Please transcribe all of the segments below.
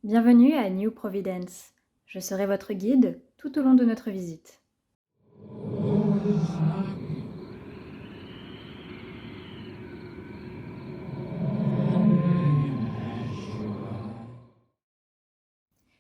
Bienvenue à New Providence. Je serai votre guide tout au long de notre visite.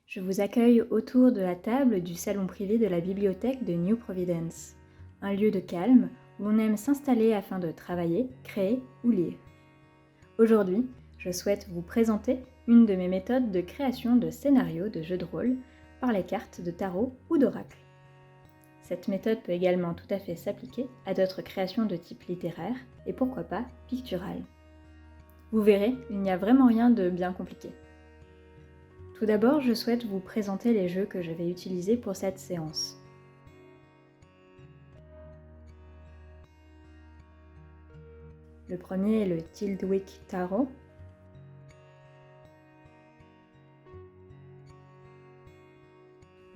Je vous accueille autour de la table du salon privé de la bibliothèque de New Providence, un lieu de calme où l'on aime s'installer afin de travailler, créer ou lire. Aujourd'hui, je souhaite vous présenter une de mes méthodes de création de scénarios de jeux de rôle par les cartes de tarot ou d'oracle. Cette méthode peut également tout à fait s'appliquer à d'autres créations de type littéraire et pourquoi pas pictural. Vous verrez, il n'y a vraiment rien de bien compliqué. Tout d'abord, je souhaite vous présenter les jeux que je vais utiliser pour cette séance. Le premier est le Tildwyk Tarot.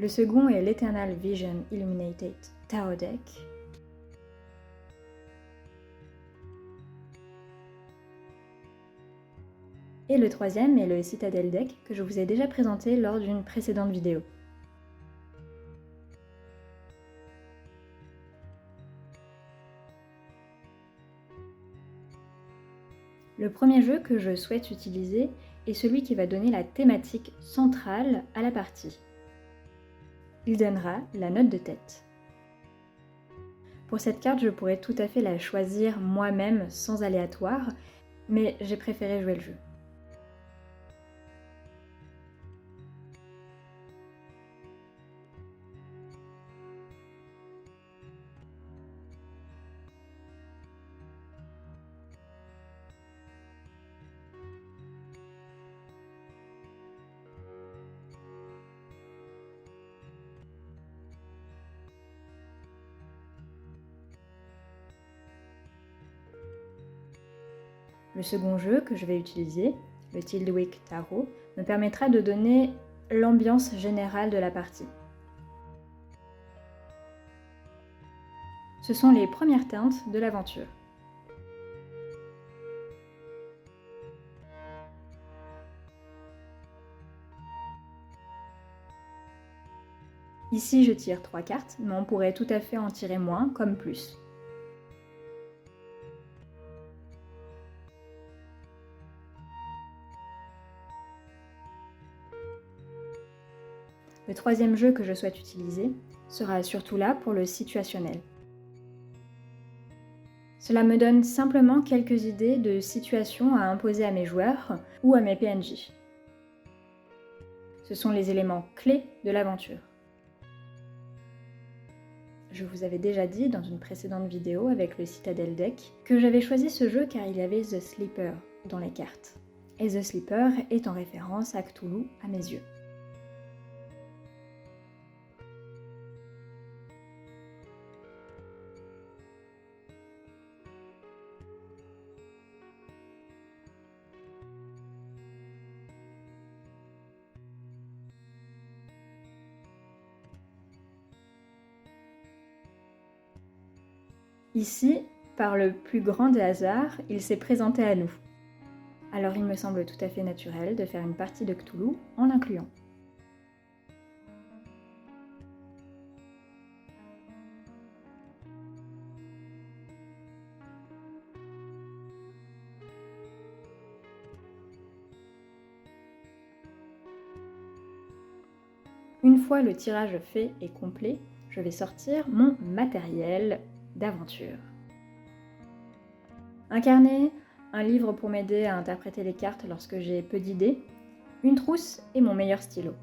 Le second est l'Eternal Vision Illuminated Tarot Deck. Et le troisième est le Citadel Deck que je vous ai déjà présenté lors d'une précédente vidéo. Le premier jeu que je souhaite utiliser est celui qui va donner la thématique centrale à la partie. Il donnera la note de tête. Pour cette carte, je pourrais tout à fait la choisir moi-même sans aléatoire, mais j'ai préféré jouer le jeu. Le second jeu que je vais utiliser, le Tildwyk Tarot, me permettra de donner l'ambiance générale de la partie. Ce sont les premières teintes de l'aventure. Ici, je tire 3 cartes, mais on pourrait tout à fait en tirer moins, comme plus. Le troisième jeu que je souhaite utiliser sera surtout là pour le situationnel. Cela me donne simplement quelques idées de situations à imposer à mes joueurs ou à mes PNJ. Ce sont les éléments clés de l'aventure. Je vous avais déjà dit dans une précédente vidéo avec le Citadel Deck que j'avais choisi ce jeu car il y avait The Sleeper dans les cartes. Et The Sleeper est en référence à Cthulhu à mes yeux. Ici, par le plus grand des hasards, il s'est présenté à nous. Alors il me semble tout à fait naturel de faire une partie de Cthulhu en l'incluant. Une fois le tirage fait et complet, je vais sortir mon matériel d'aventure. Un carnet, un livre pour m'aider à interpréter les cartes lorsque j'ai peu d'idées, une trousse et mon meilleur stylo.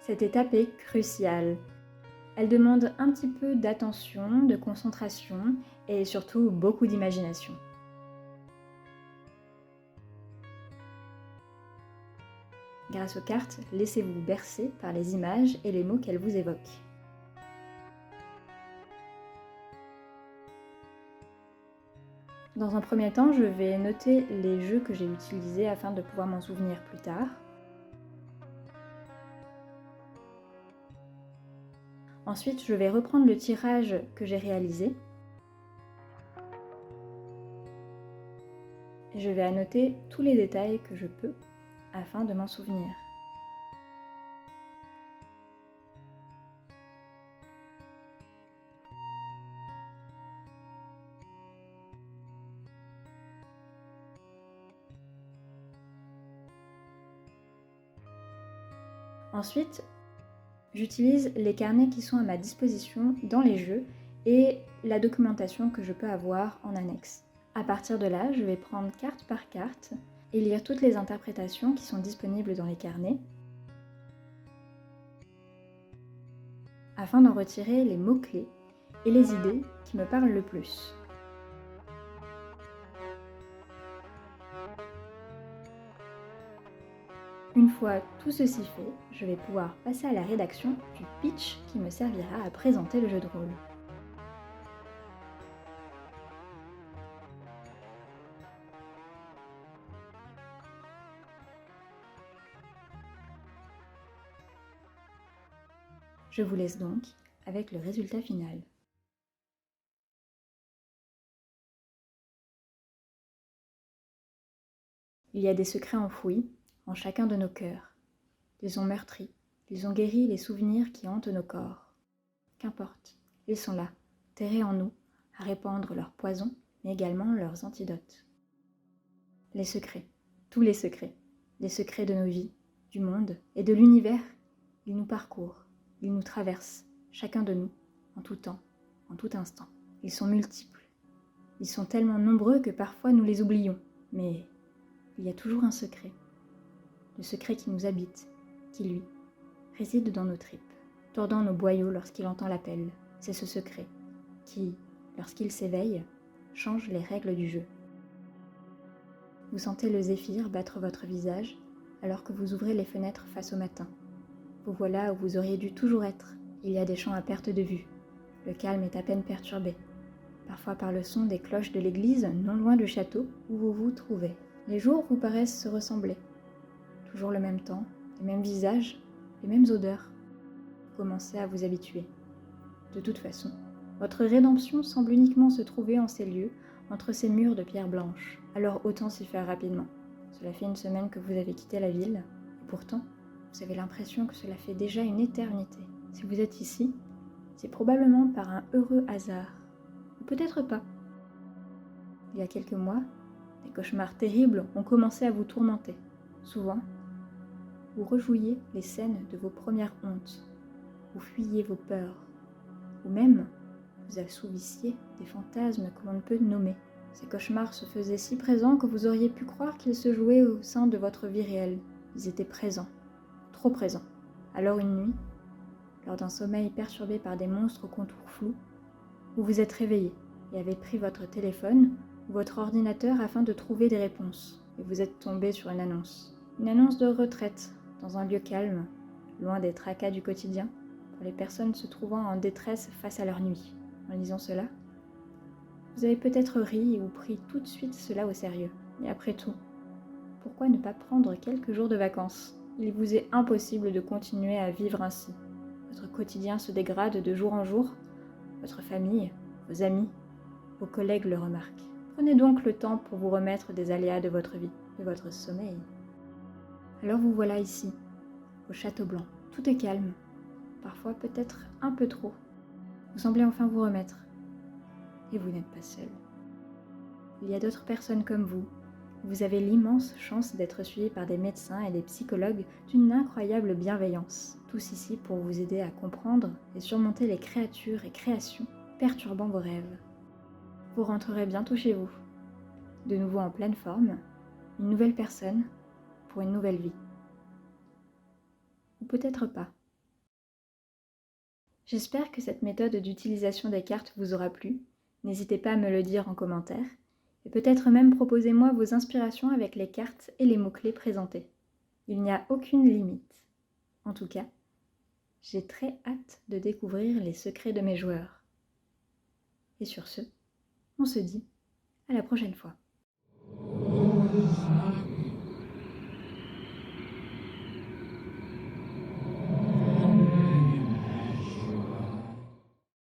Cette étape est cruciale. Elle demande un petit peu d'attention, de concentration et surtout beaucoup d'imagination. Grâce aux cartes, laissez-vous bercer par les images et les mots qu'elles vous évoquent. Dans un premier temps, je vais noter les jeux que j'ai utilisés afin de pouvoir m'en souvenir plus tard. Ensuite, je vais reprendre le tirage que j'ai réalisé. Et je vais annoter tous les détails que je peux afin de m'en souvenir. Ensuite, j'utilise les carnets qui sont à ma disposition dans les jeux et la documentation que je peux avoir en annexe. À partir de là, je vais prendre carte par carte et lire toutes les interprétations qui sont disponibles dans les carnets afin d'en retirer les mots-clés et les idées qui me parlent le plus. Une fois tout ceci fait, je vais pouvoir passer à la rédaction du pitch qui me servira à présenter le jeu de rôle. Je vous laisse donc avec le résultat final. Il y a des secrets enfouis en chacun de nos cœurs. Ils ont meurtri, ils ont guéri les souvenirs qui hantent nos corps. Qu'importe, ils sont là, terrés en nous, à répandre leur poison, mais également leurs antidotes. Les secrets, tous les secrets de nos vies, du monde et de l'univers, ils nous parcourent, ils nous traversent, chacun de nous, en tout temps, en tout instant. Ils sont multiples, ils sont tellement nombreux que parfois nous les oublions, mais il y a toujours un secret, le secret qui nous habite, qui lui, réside dans nos tripes, tordant nos boyaux lorsqu'il entend l'appel. C'est ce secret qui, lorsqu'il s'éveille, change les règles du jeu. Vous sentez le zéphyr battre votre visage alors que vous ouvrez les fenêtres face au matin. Vous voilà où vous auriez dû toujours être. Il y a des champs à perte de vue. Le calme est à peine perturbé, parfois par le son des cloches de l'église non loin du château où vous vous trouvez. Les jours vous paraissent se ressembler. Toujours le même temps, les mêmes visages, les mêmes odeurs. Commencez à vous habituer. De toute façon, votre rédemption semble uniquement se trouver en ces lieux, entre ces murs de pierre blanche. Alors autant s'y faire rapidement. Cela fait une semaine que vous avez quitté la ville, et pourtant, vous avez l'impression que cela fait déjà une éternité. Si vous êtes ici, c'est probablement par un heureux hasard. Ou peut-être pas. Il y a quelques mois, des cauchemars terribles ont commencé à vous tourmenter. Souvent, vous rejouiez les scènes de vos premières hontes. Vous fuyiez vos peurs. Ou même, vous assouvissiez des fantasmes que l'on ne peut nommer. Ces cauchemars se faisaient si présents que vous auriez pu croire qu'ils se jouaient au sein de votre vie réelle. Ils étaient présents, trop présents. Alors une nuit, lors d'un sommeil perturbé par des monstres aux contours flous, vous vous êtes réveillé et avez pris votre téléphone ou votre ordinateur afin de trouver des réponses. Et vous êtes tombé sur une annonce. Une annonce de retraite, dans un lieu calme, loin des tracas du quotidien, pour les personnes se trouvant en détresse face à leur nuit. En lisant cela, vous avez peut-être ri ou pris tout de suite cela au sérieux. Mais après tout, pourquoi ne pas prendre quelques jours de vacances ? Il vous est impossible de continuer à vivre ainsi. Votre quotidien se dégrade de jour en jour. Votre famille, vos amis, vos collègues le remarquent. Prenez donc le temps pour vous remettre des aléas de votre vie, de votre sommeil. Alors vous voilà ici, au Château Blanc. Tout est calme, parfois peut-être un peu trop. Vous semblez enfin vous remettre. Et vous n'êtes pas seul. Il y a d'autres personnes comme vous. Vous avez l'immense chance d'être suivi par des médecins et des psychologues d'une incroyable bienveillance. Tous ici pour vous aider à comprendre et surmonter les créatures et créations perturbant vos rêves. Vous rentrerez bientôt chez vous. De nouveau en pleine forme, une nouvelle personne pour une nouvelle vie. Ou peut-être pas. J'espère que cette méthode d'utilisation des cartes vous aura plu. N'hésitez pas à me le dire en commentaire. Et peut-être même proposez-moi vos inspirations avec les cartes et les mots-clés présentés. Il n'y a aucune limite. En tout cas, j'ai très hâte de découvrir les secrets de mes joueurs. Et sur ce, on se dit à la prochaine fois.